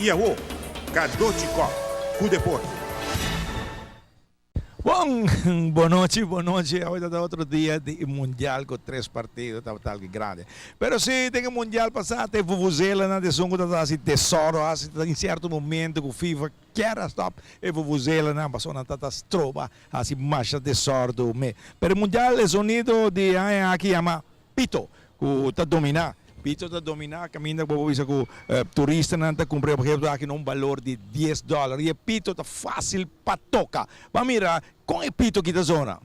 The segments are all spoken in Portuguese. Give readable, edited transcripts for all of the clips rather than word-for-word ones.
Iaô, Cadochicó, com deporte. Bom, boa noite. Hoje é outro dia de Mundial com 3 partidos, tal que grande. Pero se tem o Mundial passado, tem vuvuzela na desungo da assim tesouro, assim em certo momento que o FIFA quer stop e vuvuzela na passou na tata stroba, assim marcha tesouro do me. Pero Mundial é sonido de aqui chama pito, que tá dominar. Pito está dominar, caminha para o que turista não está comprando, por exemplo, aqui num valor de $10. E o pito está fácil para tocar. Vamos mirar com o pito aqui da zona.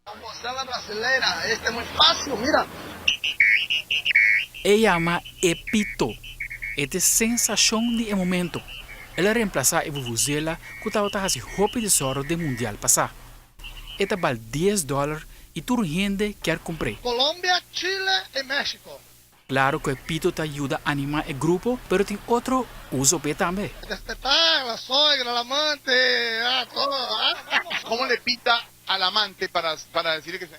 A mozela brasileira, este é muito fácil, mira. Ella llama Epito. Esta é sensação de momento. Ela reemplaça a vuvuzela que estava fazendo roupa de soro do mundial passado. Esta vale $10 e toda gente quer comprar. Colômbia, Chile e México. Claro que o Epito te ajuda a animar o grupo, mas tem outro uso também. Despertar la suegra, la amante, todo. ¿Cómo le pita al amante para decirle que se...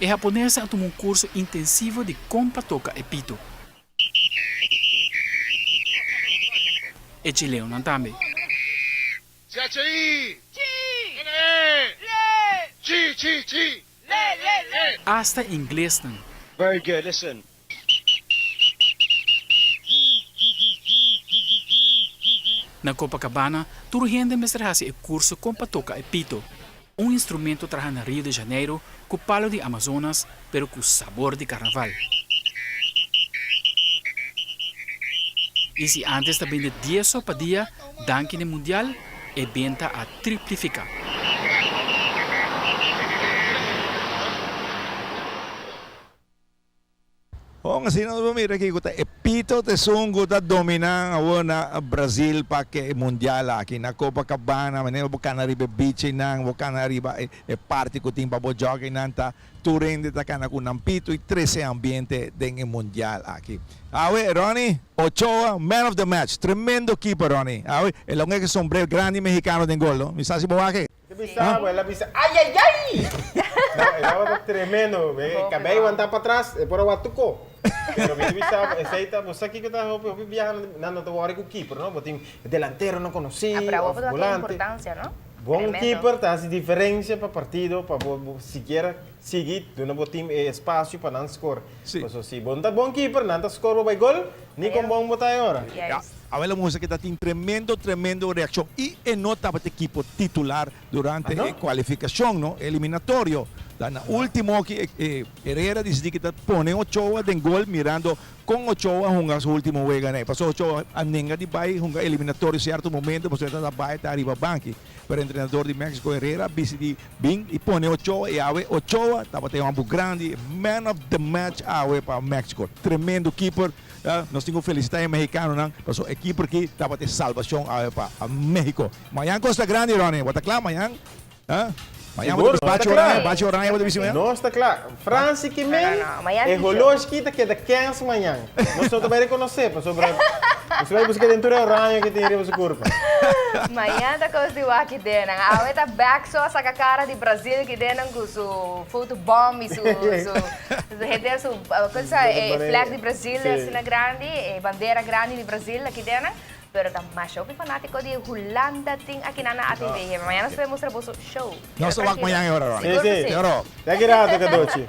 O japonês tem curso intensivo de como tocar Epito. O chileno também. CHI! Chi! Hasta inglês também. Very good, listen. Na Copacabana, toda gente me traz o curso como tocar Epito. Instrumento trabalha na Rio de Janeiro com palo de Amazonas, pero com sabor de carnaval. E se antes também de 10 sopa dia, danke no Mundial, a venda a triplificar. Bom, assim nós vamos ver aqui, o pito de sungo está dominando na Brasil para que o Mundial aqui na Copacabana, mas não vou arriba beach não, vou arriba é parte que tem para jogar não tá turende tá cana com nampito e 13 ambiente do Mundial aqui. Awe, Ronnie Ochoa, man of the match, tremendo keeper Ronnie. Awe, el hombre que sombrero grande mexicano de gol, ¿no? ¿Me estás aqui? Ela bisa, ai! Não, ela tremendo, acabei de andar para trás, é por o atuco. Pero me bisa, aceita, você aqui que está viajando, não estou agora com o keeper, não? Botem delantero, não conhecia, volante. Importância, não? Bom keeper, tá a diferença para partido, para sequer seguir, não botem espaço para não score. Se bom keeper, não score vai gol, nem com bom botar agora. A ver, la música que está tremendo reacción y nota para el equipo titular durante la cualificación, ¿no? Eliminatorio. En último, Herrera dice que pone Ochoa de gol mirando con Ochoa jugar su último juego. Pasó Ochoa a Nenga de Bay, jugar eliminatorio cierto momento, pues está Bay está arriba banqui. Pero el entrenador de México, Herrera, dice bien y pone Ochoa y ave Ochoa, estaba teniendo un grande, man of the match para México. Tremendo keeper. Nós temos felicidade mexicano, não? Mas a equipe aqui estava de salvação para México. Amanhã Costa Grande, Ronnie. Está claro amanhã? Amanhã bate oranha, vou dizer. Não está claro. França que me é relógio que é da 15 amanhã. Nós só também reconhecer, mas sobre você vai buscar dentro da oranha que tem a curva. Amanhã tá com o aqui dentro. A outra back só essa cara de Brasil que dentro com o futebol e su coisa flag de Brasil assim grande, bandeira grande de Brasil aqui dentro. Pero também show fanático de Holanda tem aqui na ATV. Amanhã nós vamos mostrar o show. Nós vamos amanhã agora. Sim. Já que era, Cadochi.